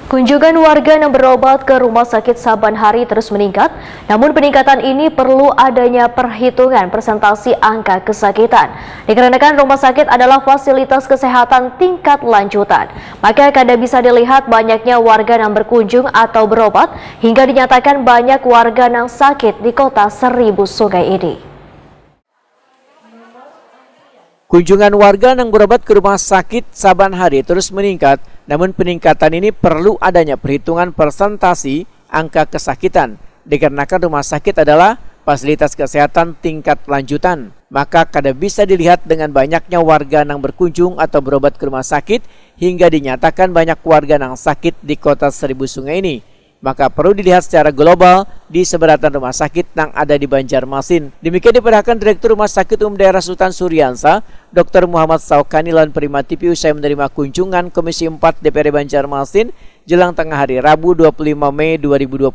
Kunjungan warga yang berobat ke rumah sakit saban hari terus meningkat, namun peningkatan ini perlu adanya perhitungan presentasi angka kesakitan. Dikarenakan rumah sakit adalah fasilitas kesehatan tingkat lanjutan, maka kada bisa dilihat banyaknya warga yang berkunjung atau berobat hingga dinyatakan banyak warga yang sakit di kota Seribu Sungai ini. Kunjungan warga yang berobat ke rumah sakit saban hari terus meningkat, namun peningkatan ini perlu adanya perhitungan persentasi angka kesakitan. Dikarenakan rumah sakit adalah fasilitas kesehatan tingkat lanjutan, maka kada bisa dilihat dengan banyaknya warga yang berkunjung atau berobat ke rumah sakit hingga dinyatakan banyak warga yang sakit di kota Seribu Sungai ini. Maka perlu dilihat secara global di seberatan rumah sakit yang ada di Banjarmasin. Demikian diperhatikan Direktur Rumah Sakit Umum Daerah Sultan Suryansa, Dr. Muhammad Saukani lan Prima TV usai menerima kunjungan Komisi 4 DPRD Banjarmasin jelang tengah hari Rabu 25 Mei 2022.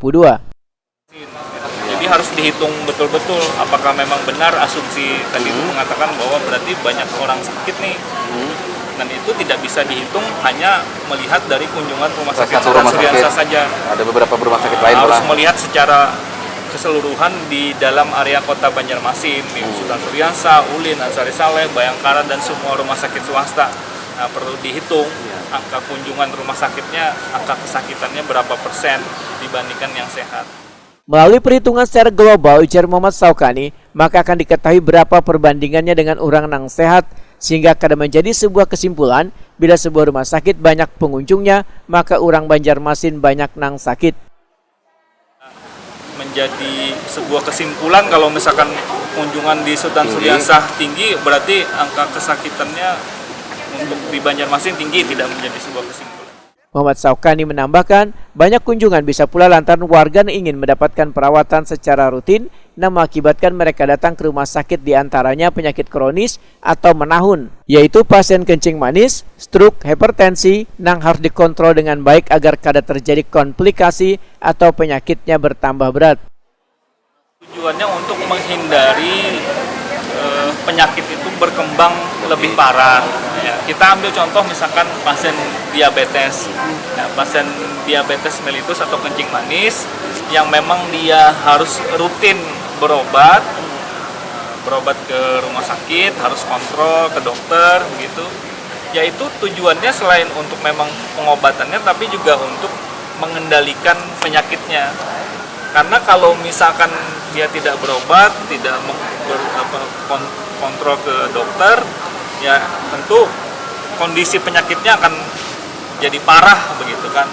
Jadi harus dihitung betul-betul apakah memang benar asumsi tadi itu mengatakan bahwa berarti banyak orang sakit nih. Dan itu tidak bisa dihitung hanya melihat dari kunjungan rumah sakit Sultan Suryansa saja. Ada beberapa rumah sakit lain harus melihat secara keseluruhan di dalam area kota Banjarmasin, di Sultan Suryansa, Ulin, Ansari Saleh, Bayangkara dan semua rumah sakit swasta. Nah, perlu dihitung angka kunjungan rumah sakitnya, angka kesakitannya berapa persen dibandingkan yang sehat. Melalui perhitungan secara global, ujar Muhammad Saukani, maka akan diketahui berapa perbandingannya dengan orang yang sehat, sehingga kada menjadi sebuah kesimpulan bila sebuah rumah sakit banyak pengunjungnya, maka orang Banjarmasin banyak nang sakit. Menjadi sebuah kesimpulan kalau misalkan kunjungan di Sultan Suryansa tinggi, berarti angka kesakitannya untuk di Banjarmasin tinggi, tidak menjadi sebuah kesimpulan. Muhammad Saukani menambahkan, banyak kunjungan bisa pula lantaran warga yang ingin mendapatkan perawatan secara rutin yang mengakibatkan mereka datang ke rumah sakit diantaranya penyakit kronis atau menahun, yaitu pasien kencing manis, stroke, hipertensi, yang harus dikontrol dengan baik agar kada terjadi komplikasi atau penyakitnya bertambah berat. Tujuannya untuk menghindari penyakit itu berkembang lebih parah. Ya, kita ambil contoh misalkan pasien diabetes, ya, pasien diabetes mellitus atau kencing manis yang memang dia harus rutin berobat ke rumah sakit, harus kontrol ke dokter, gitu. Yaitu tujuannya selain untuk memang pengobatannya, tapi juga untuk mengendalikan penyakitnya. Karena kalau misalkan dia tidak berobat, tidak kontrol ke dokter, ya tentu kondisi penyakitnya akan jadi parah begitu kan.